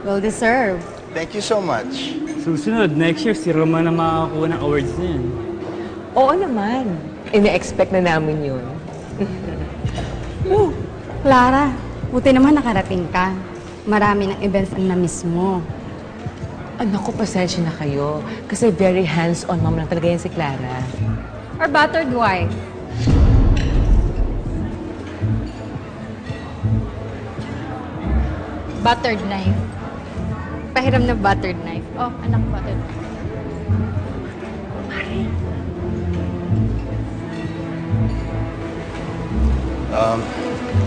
Well deserved. Thank you so much. Susunod, next year, si Roman na makakakuha ng awards na yan. Oo naman. Ina-expect na namin yun. Clara, buti naman nakarating ka. Marami ng events ang na-miss mo. Naku, pasensya na kayo. Kasi very hands-on mom lang talaga yan si Clara. Or battered wife. Buttered knife. Pahiram na buttered knife. Oh, anak, buttered knife.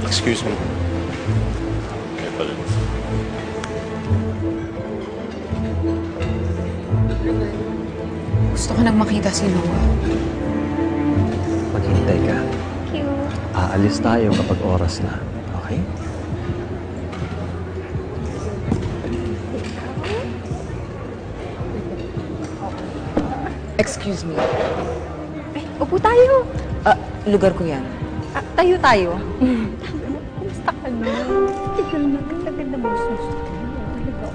Excuse me. Okay, pala. Gusto ko nang makita si Noah. Maghintay ka. Thank you. Aalis tayo kapag oras na. Okay? Excuse me. Ay, upo tayo. Lugar ko yan. Tayo tayo. Kumusta ka na? Tigil na. Ganda-ganda mo. Talaga.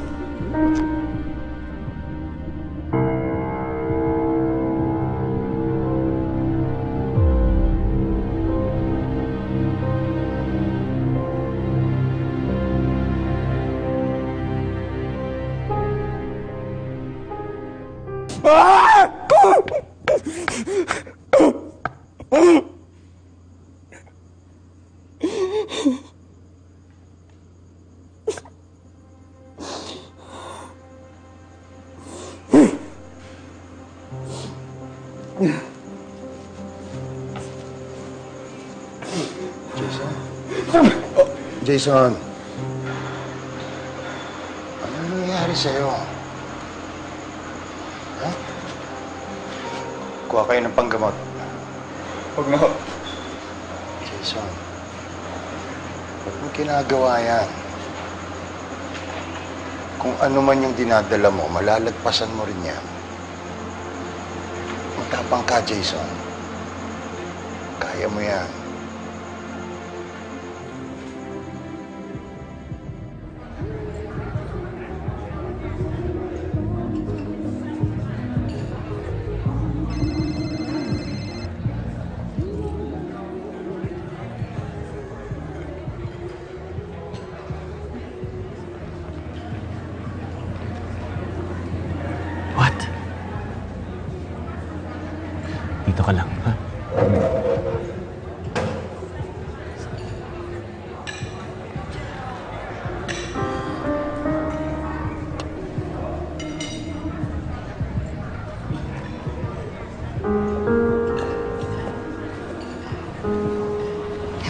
Jason? Oh, Jason. Ano nangyayari sa'yo? Ha? Kuha kayo ng panggamot. Huwag na. Jason, huwag mo ginagawa yan. Kung ano man yung dinadala mo, malalagpasan mo rin yan. Magtapang ka, Jason. Kaya mo yan. What? Dito ka lang, ha?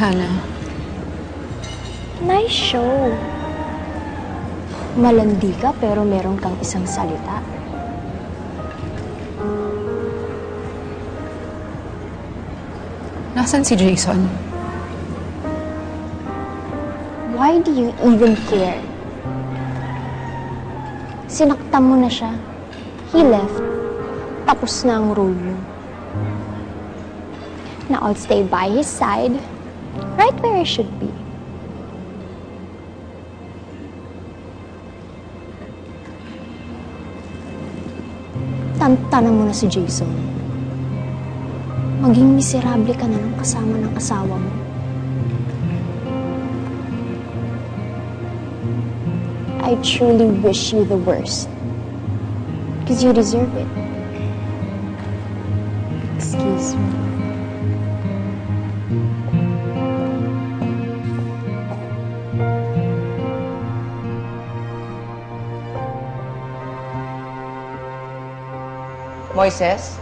Hannah, Nice show. Malandi ka pero meron kang isang salita. nasan si Jason? Why do you even care? Sinaktan mo na siya. He left. Tapos na ang role mo. Now I'll stay by his side, right where I should be. Tantanan mo na si Jason. Maging miserable ka na ng kasama ng asawa mo. I truly wish you the worst. Because you deserve it. Excuse me. Moises?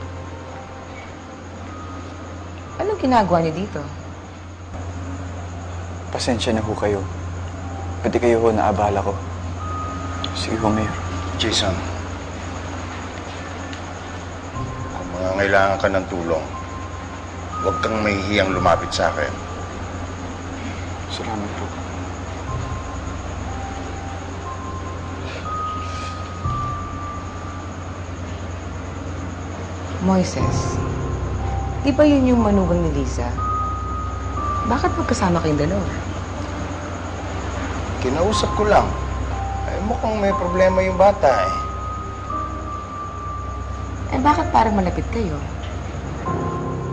Anong ginagawa niyo dito? Pasensya na ho kayo. Pati kayo ho naabala ko. Sige ho, Mayor. Jason, kung mangangailangan ka ng tulong, huwag kang mahihiyang lumapit sa akin. Salamat po. Moises, di ba yun yung manugang ni Lisa? Bakit magkasama kayong dalawa? Kinausap ko lang. Ay, mukhang may problema yung bata eh. Eh, bakit parang malapit kayo?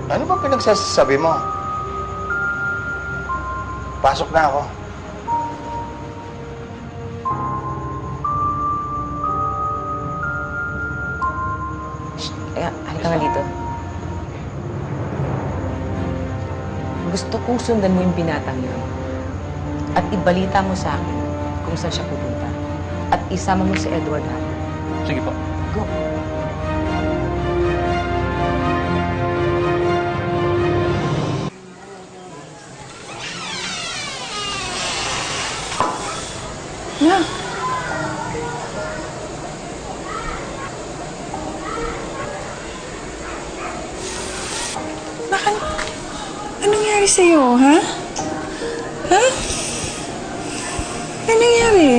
Ano ba pinagsasabi mo? Pasok na ako. Halika nga dito. Gusto kong sundan mo yung binatang yun. At ibalita mo sa akin kung saan siya pupunta. At isama mo si Edward, ha? Sige po. Go. Na. Bakit? Anong nangyari sa'yo, ha? Ha? Anong nangyari?